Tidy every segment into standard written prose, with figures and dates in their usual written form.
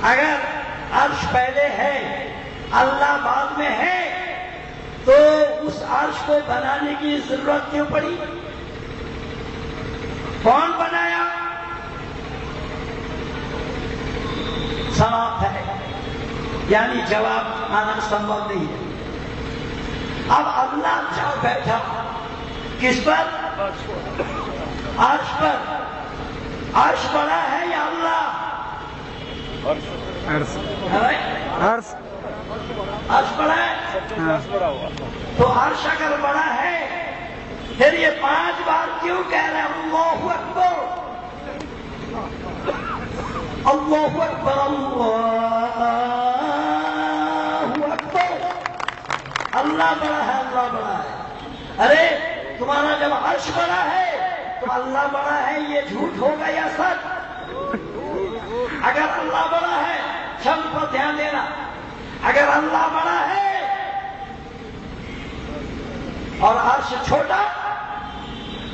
अगर अर्श पहले है, अल्लाह बाद में है, तो उस अर्श को बनाने की जरूरत क्यों पड़ी? कौन बनाया? समाप्त है, यानी जवाब आना संभव नहीं है। अब अल्लाह जा बैठा किस पर? अर्श पर। अर्श बड़ा है या अल्लाह? अर्श अर्श अर्श बड़ा है। तो अर्श अगर बड़ा है, फिर ये 5 बार क्यों कह रहे हैं अल्लाहु अकबर, अल्लाहु अकबर, अल्लाहु अकबर? अल्लाह बड़ा है, अल्लाह बड़ा है। अरे तुम्हारा जब अर्श बड़ा है तो अल्लाह बड़ा है, ये झूठ होगा या सच? अगर अल्लाह बड़ा है, शब्द पर ध्यान देना, अगर अल्लाह बड़ा है और अर्श छोटा,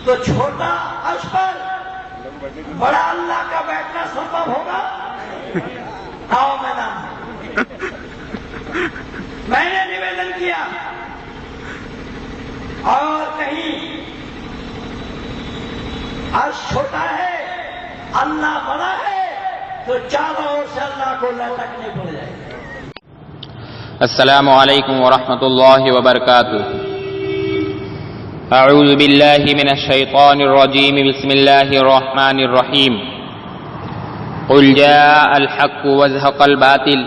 तो छोटा अर्श पर बड़ा अल्लाह का बैठना संभव होगा? आओ मैदान में। मैंने निवेदन किया और कहीं अर्श छोटा है, अल्लाह बड़ा है, तो चारों ओर से अल्लाह को लटकने पड़ जाएगा। अस्सलामु अलैकुम वरहमतुल्लाहि वबरकातुहू। अऊज़ु बिल्लाहि मिनश शैतानिर रजीम। बिस्मिल्लाहिर रहमानिर रहीम। कुल जाअल हक़्क़ु वज़हक़ल बातिल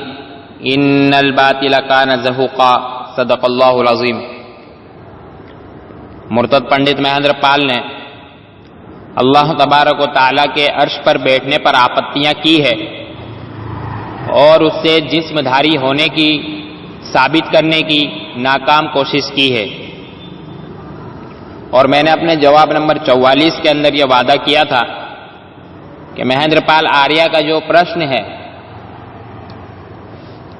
इन्नल बातिला काना ज़हूक़ा। सदक़ल्लाहुल अज़ीम। मुर्तद पंडित महेंद्र पाल ने अल्लाह तबारक व तआला के अर्श पर बैठने पर आपत्तियां की है और उससे जिस्मधारी होने की साबित करने की नाकाम कोशिश की है। और मैंने अपने जवाब नंबर 44 के अंदर यह वादा किया था कि महेंद्र पाल आर्या का जो प्रश्न है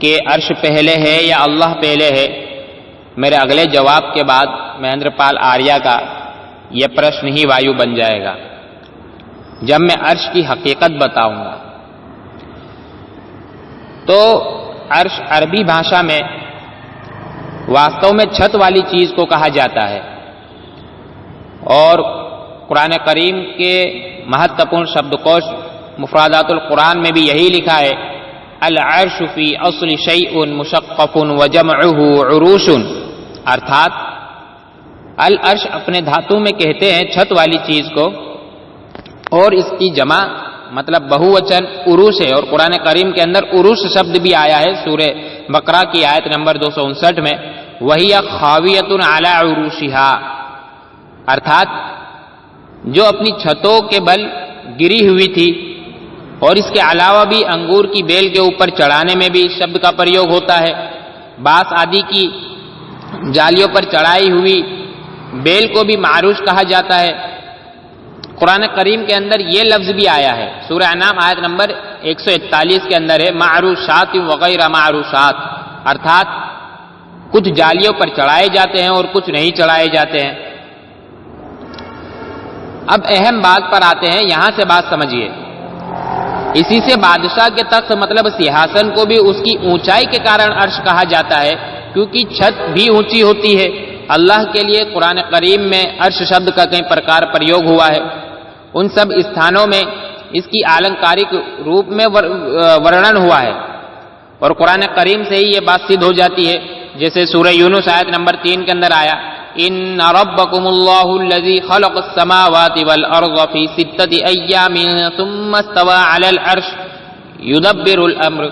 कि अर्श पहले है या अल्लाह पहले है, मेरे अगले जवाब के बाद महेंद्र पाल आर्या का यह प्रश्न ही वायु बन जाएगा जब मैं अर्श की हकीकत बताऊंगा। तो अर्श अरबी भाषा में वास्तव में छत वाली चीज को कहा जाता है और कुरान करीम के महत्वपूर्ण शब्दकोश मुफरादातुल कुरान में भी यही लिखा है, अल अर्शु फी अस्ल शैउन मुशक्कफुन व जमउहु उरूशुन। अर्थात अल अर्श अपने धातु में कहते हैं छत वाली चीज को, और इसकी जमा मतलब बहुवचन उरूश है। और कुरान करीम के अंदर उरूश शब्द भी आया है सूरे बकरा की आयत नंबर 259 में, वही खावियतुन अला उरूशिहा। अर्थात जो अपनी छतों के बल गिरी हुई थी। और इसके अलावा भी अंगूर की बेल के ऊपर चढ़ाने में भी इस शब्द का प्रयोग होता है। बांस आदि की जालियों पर चढ़ाई हुई बेल को भी मारूश कहा जाता है। कुरान करीम के अंदर यह लफ्ज भी आया है, सूरह अनाम आयत नंबर 141 के अंदर है, मारूशात वगैरह मारूशात। अर्थात कुछ जालियों पर चढ़ाए जाते हैं और कुछ नहीं चढ़ाए जाते हैं। अब अहम बात पर आते हैं, यहां से बात समझिए। इसी से बादशाह के तख्त मतलब सिंहासन को भी उसकी ऊंचाई के कारण अर्श कहा जाता है, क्योंकि छत भी ऊंची होती है। अल्लाह के लिए कुरान करीम में अर्श शब्द का कई प्रकार प्रयोग हुआ है। उन सब स्थानों में इसकी आलंकारिक रूप में वर्णन हुआ है और कुरान करीम से ही ये बात सिद्ध हो जाती है। जैसे सूरह यूनुस आयत नंबर 3 के अंदर आया, इन्ना रब्बकुमुल्लाहुल्लज़ी खलक़स समावाति वल अर्ज़ फ़ी सित्तति अय्यामिन सुम्मा इस्तवा अलल अर्श युदब्बिरुल अम्र।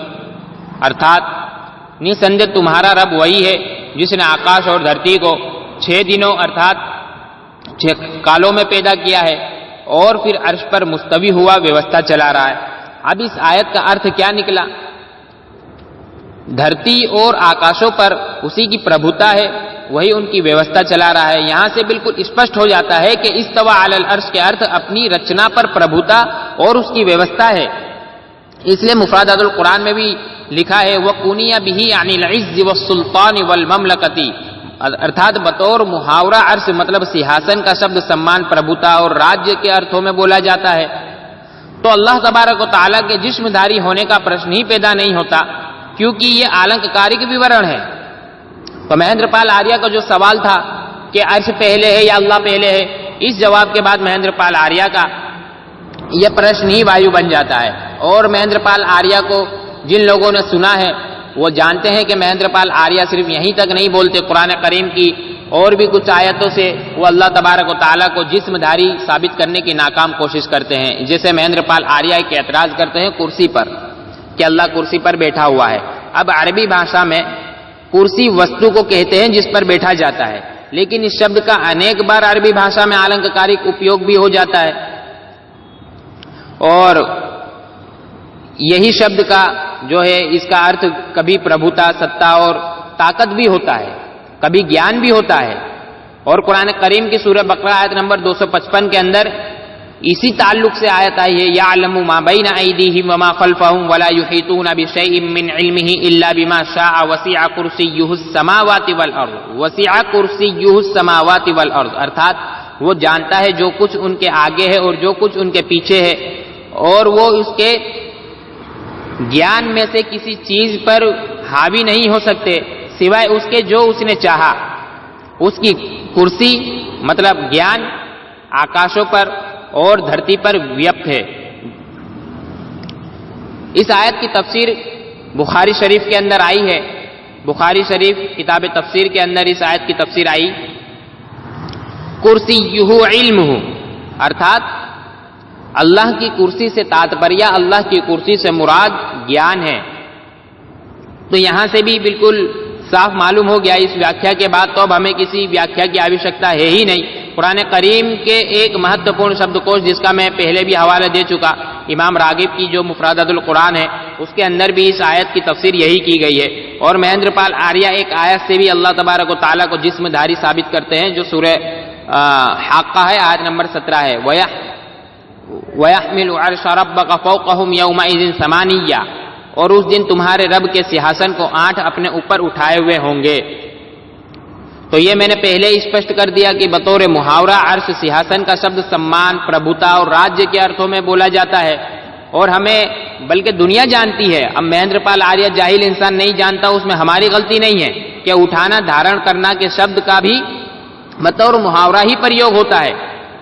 अर्थात निसंदेह तुम्हारा रब वही है जिसने आकाश और धरती को 6 दिनों अर्थात 6 कालों में पैदा किया है और फिर अर्श पर मुस्तवी हुआ व्यवस्था चला रहा है। अब इस आयत का अर्थ क्या निकला? धरती और आकाशों पर उसी की प्रभुता है, वही उनकी व्यवस्था चला रहा है। यहां से बिल्कुल स्पष्ट हो जाता है कि इस्तवा अलल अर्श के अर्थ अपनी रचना पर प्रभुता और उसकी व्यवस्था है। इसलिए मुफरादातुल कुरान में भी लिखा है, वकुनिया बिही अनिल इज़्ज़ वस्सुल्तान वल ममलकती। अर्थात बतौर मुहावरा अर्श मतलब सिंहासन का शब्द सम्मान, प्रभुता और राज्य के अर्थों में बोला जाता है। तो अल्लाह तबारक व तआला के जिस्मधारी होने का प्रश्न ही पैदा नहीं होता, क्योंकि ये आलंकारिक विवरण है। तो महेंद्रपाल आर्य का जो सवाल था कि अर्श पहले है या अल्लाह पहले है, इस जवाब के बाद महेंद्रपाल आर्य का यह प्रश्न ही वायु बन जाता है। और महेंद्रपाल आर्य को जिन लोगों ने सुना है वो जानते हैं कि महेंद्रपाल आर्य सिर्फ यहीं तक नहीं बोलते, कुरान करीम की और भी कुछ आयतों से वो अल्लाह तबारक व तआला को जिस्मधारी साबित करने की नाकाम कोशिश करते हैं। जैसे महेंद्रपाल आर्य एक एतराज करते हैं कुर्सी पर, कि अल्लाह कुर्सी पर बैठा हुआ है। अब अरबी भाषा में कुर्सी वस्तु को कहते हैं जिस पर बैठा जाता है, लेकिन इस शब्द का अनेक बार अरबी भाषा में आलंकारिक उपयोग भी हो जाता है। और यही शब्द का जो है इसका अर्थ कभी प्रभुता, सत्ता और ताकत भी होता है, कभी ज्ञान भी होता है। और कुरान करीम की सूरह बकरा आयत नंबर 255 के अंदर इसी ताल्लुक से आयत आई है, यअलमु मा बैन अयदीहिम व मा खल्फहुम वला युहीतूना बिशैइन मिन इल्मिही इल्ला बिमा शाअ वसिअ कुर्सियुहुस समावाति वल अर्द, वसिअ कुर्सियुहुस समावाति वल अर्द, अर्थात वो जानता है जो कुछ उनके आगे है और जो कुछ उनके पीछे है, और वो उसके ज्ञान में से किसी चीज पर हावी नहीं हो सकते सिवाय उसके जो उसने चाहा। उसकी कुर्सी मतलब ज्ञान आकाशों पर और धरती पर व्याप्त है। इस आयत की तफसीर बुखारी शरीफ के अंदर आई है। बुखारी शरीफ किताब तफसीर के अंदर इस आयत की तफसीर आई, कुर्सियुहु इल्मुहु, अर्थात अल्लाह की कुर्सी से तात्पर्य अल्लाह की कुर्सी से मुराद ज्ञान है। तो यहां से भी बिल्कुल साफ मालूम हो गया इस व्याख्या के बाद, तो अब हमें किसी व्याख्या की आवश्यकता है ही नहीं। कुरान करीम के एक महत्वपूर्ण शब्दकोश जिसका मैं पहले भी हवाला दे चुका, इमाम रागिब की जो मुफरदातुल कुरान है, उसके अंदर भी इस आयत की तफसीर यही की गई है। और महेंद्रपाल आर्य एक आयत से भी अल्लाह तबारक व तआला को जिस्मधारी साबित करते हैं, जो सूरह हाक्का है, आयत नंबर 17 है, वयहमिलु अर्श रब्बक फौकहुम यौमइज़िन समानिया, और उस दिन तुम्हारे रब के सिंहासन को 8 अपने ऊपर उठाए हुए होंगे। तो ये मैंने पहले ही स्पष्ट कर दिया कि बतौर मुहावरा अर्श सिंहासन का शब्द सम्मान, प्रभुता और राज्य के अर्थों में बोला जाता है, और हमें बल्कि दुनिया जानती है। अब महेंद्रपाल आर्य जाहिल इंसान नहीं जानता, उसमें हमारी गलती नहीं है कि उठाना धारण करना के शब्द का भी बतौर मुहावरा ही प्रयोग होता है।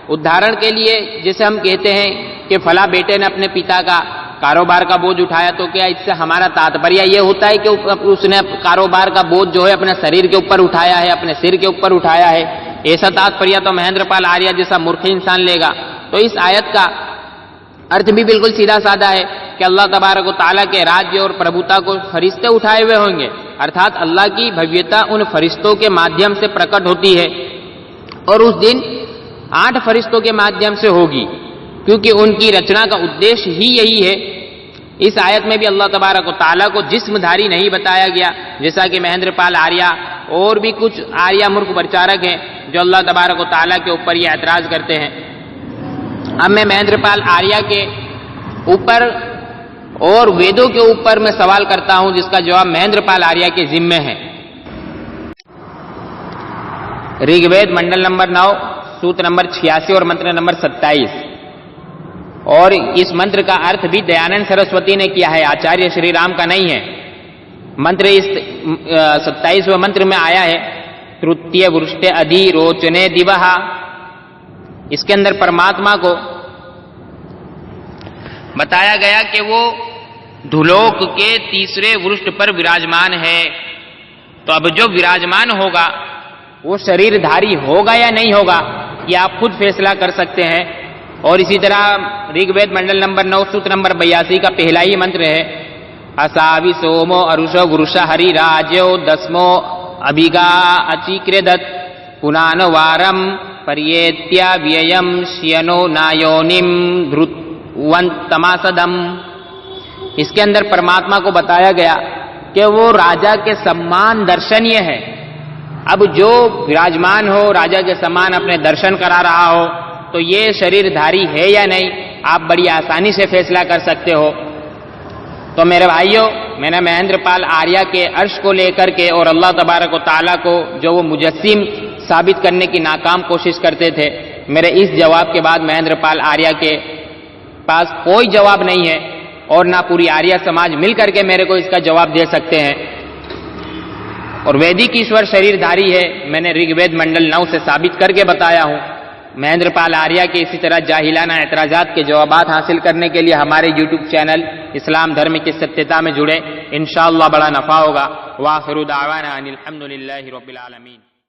उदाहरण के लिए जैसे हम कहते हैं कि फला बेटे ने अपने पिता का कारोबार का बोझ उठाया, तो क्या इससे हमारा तात्पर्य यह होता है कि उसने कारोबार का बोझ जो है अपने शरीर के ऊपर उठाया है, अपने सिर के ऊपर उठाया है? ऐसा तात्पर्य तो महेंद्रपाल आर्य जैसा मूर्ख इंसान लेगा। तो इस आयत का अर्थ भी बिल्कुल सीधा साधा है कि अल्लाह तबारक व तआला के राज्य और प्रभुता को फरिश्ते उठाए हुए होंगे, अर्थात अल्लाह की भव्यता उन फरिश्तों के माध्यम से प्रकट होती है, और उस दिन 8 फरिश्तों के माध्यम से होगी, क्योंकि उनकी रचना का उद्देश्य ही यही है। इस आयत में भी अल्लाह तबारक व तआला को जिस्मधारी नहीं बताया गया, जैसा कि महेंद्रपाल आर्य और भी कुछ आर्य मूर्ख प्रचारक हैं जो अल्लाह तबारक व तआला के ऊपर ये ऐतराज करते हैं। अब मैं महेंद्रपाल आर्य के ऊपर और वेदों के ऊपर मैं सवाल करता हूं, जिसका जवाब महेंद्रपाल आर्य के जिम्मे है। ऋग्वेद मंडल नंबर 9 सूत्र नंबर 86 और मंत्र नंबर 27, और इस मंत्र का अर्थ भी दयानंद सरस्वती ने किया है, आचार्य श्री राम का नहीं है। मंत्र इस 27वें मंत्र में आया है, तृतीय वृष्टे अधि रोचने दिवहा। इसके अंदर परमात्मा को बताया गया कि वो धुलोक के तीसरे वृष्ट पर विराजमान है। तो अब जो विराजमान होगा वो शरीरधारी होगा या नहीं होगा, ये आप खुद फैसला कर सकते हैं। और इसी तरह ऋग्वेद मंडल नंबर 9 सूत्र नंबर 82 का पहला ही मंत्र है, असावि सोमो अरुषो वृष हरि राजो दस्मो अभिगा अचिक्रेदत पुनान वारम पर्येत्या व्ययम श्यनो नायोनिम धृतवंतमासदम। इसके अंदर परमात्मा को बताया गया कि वो राजा के सम्मान दर्शनीय है। अब जो विराजमान हो, राजा के समान अपने दर्शन करा रहा हो, तो ये शरीरधारी है या नहीं, आप बड़ी आसानी से फैसला कर सकते हो। तो मेरे भाइयों, मैंने महेंद्रपाल आर्य के अर्श को लेकर के और अल्लाह तबारक व तआला को जो वो मुजस्सिम साबित करने की नाकाम कोशिश करते थे, मेरे इस जवाब के बाद महेंद्रपाल आर्य के पास कोई जवाब नहीं है और ना पूरी आर्य समाज मिलकर के मेरे को इसका जवाब दे सकते हैं। और वैदिक ईश्वर शरीरधारी है, मैंने ऋग्वेद मंडल 9 से साबित करके बताया हूं। महेंद्रपाल आर्य के इसी तरह जाहिलाना एतराजात के जवाबात हासिल करने के लिए हमारे YouTube चैनल इस्लाम धर्म की सत्यता में जुड़े, इंशाअल्लाह बड़ा नफा होगा। वाखिरु दावाना अनिल हम्दुलिल्लाहि रब्बिल आलमीन।